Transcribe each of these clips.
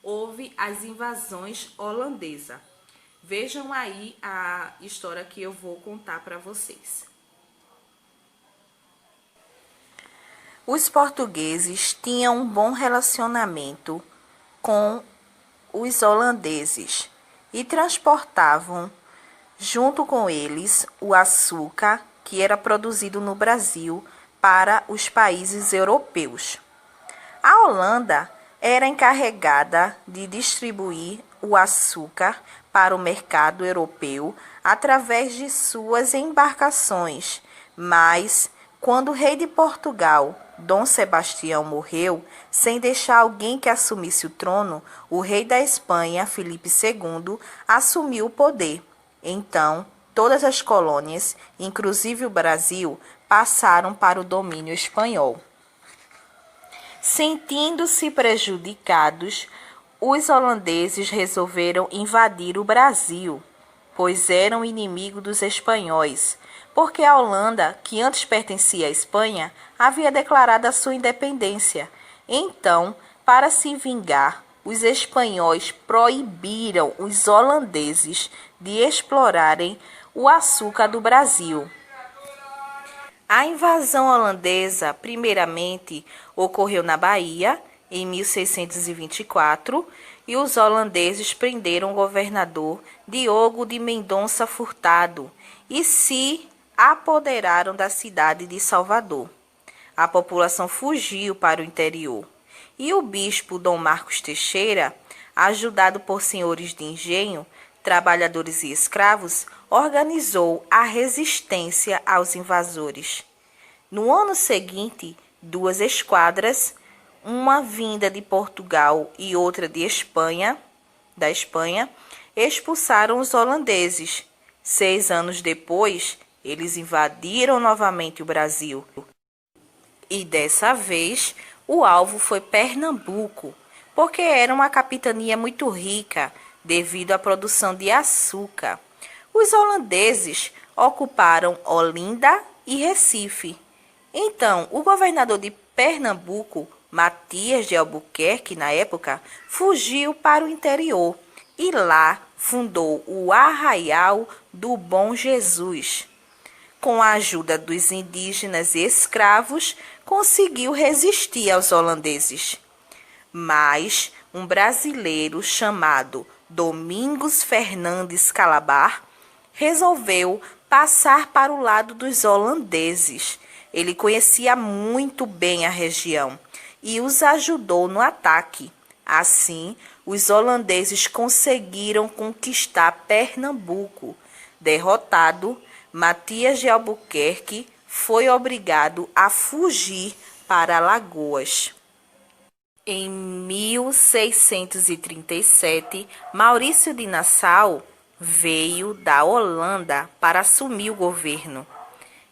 houve as invasões holandesas. Vejam aí a história que eu vou contar para vocês. Os portugueses tinham um bom relacionamento com os holandeses e transportavam junto com eles o açúcar que era produzido no Brasil para os países europeus. A Holanda era encarregada de distribuir o açúcar para o mercado europeu através de suas embarcações, mas quando o rei de Portugal, Dom Sebastião, morreu, sem deixar alguém que assumisse o trono, o rei da Espanha, Filipe II, assumiu o poder. Então, todas as colônias, inclusive o Brasil, passaram para o domínio espanhol. Sentindo-se prejudicados, os holandeses resolveram invadir o Brasil, pois eram inimigos dos espanhóis, porque a Holanda, que antes pertencia à Espanha, havia declarado a sua independência. Então, para se vingar, os espanhóis proibiram os holandeses de explorarem o açúcar do Brasil. A invasão holandesa, primeiramente, ocorreu na Bahia, em 1624, e os holandeses prenderam o governador Diogo de Mendonça Furtado e se apoderaram da cidade de Salvador. A população fugiu para o interior, e o bispo Dom Marcos Teixeira, ajudado por senhores de engenho, trabalhadores e escravos, organizou a resistência aos invasores. No ano seguinte, 2 esquadras, uma vinda de Portugal e outra da Espanha, expulsaram os holandeses. 6 anos depois, eles invadiram novamente o Brasil. E dessa vez, o alvo foi Pernambuco, porque era uma capitania muito rica devido à produção de açúcar. Os holandeses ocuparam Olinda e Recife. Então, o governador de Pernambuco, Matias de Albuquerque, na época, fugiu para o interior e lá fundou o Arraial do Bom Jesus. Com a ajuda dos indígenas e escravos, conseguiu resistir aos holandeses. Mas um brasileiro chamado Domingos Fernandes Calabar resolveu passar para o lado dos holandeses. Ele conhecia muito bem a região e os ajudou no ataque. Assim, os holandeses conseguiram conquistar Pernambuco. Derrotado, Matias de Albuquerque foi obrigado a fugir para Alagoas. Em 1637, Maurício de Nassau veio da Holanda para assumir o governo.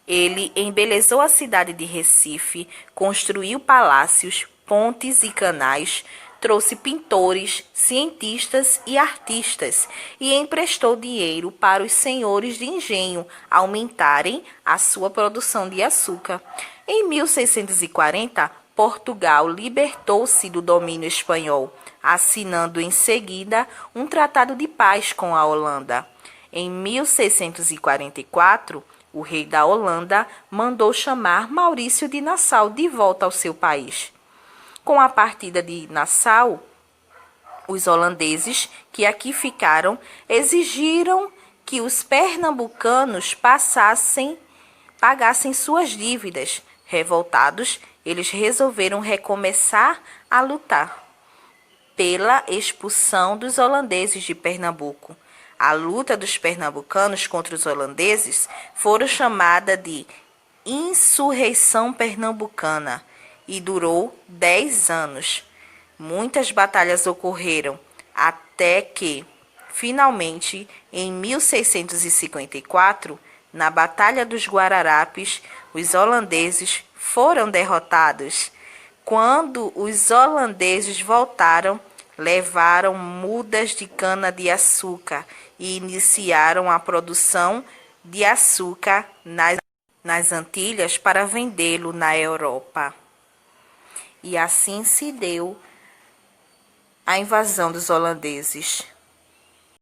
Ele embelezou a cidade de Recife, construiu palácios, pontes e canais, trouxe pintores, cientistas e artistas e emprestou dinheiro para os senhores de engenho aumentarem a sua produção de açúcar. Em 1640, Portugal libertou-se do domínio espanhol, assinando em seguida um tratado de paz com a Holanda. Em 1644, o rei da Holanda mandou chamar Maurício de Nassau de volta ao seu país. Com a partida de Nassau, os holandeses que aqui ficaram exigiram que os pernambucanos pagassem suas dívidas. Revoltados, eles resolveram recomeçar a lutar pela expulsão dos holandeses de Pernambuco. A luta dos pernambucanos contra os holandeses foi chamada de Insurreição Pernambucana e durou 10 anos. Muitas batalhas ocorreram até que, finalmente, em 1654, na Batalha dos Guararapes, os holandeses foram derrotados. Quando os holandeses voltaram, levaram mudas de cana-de-açúcar e iniciaram a produção de açúcar nas Antilhas para vendê-lo na Europa. E assim se deu a invasão dos holandeses.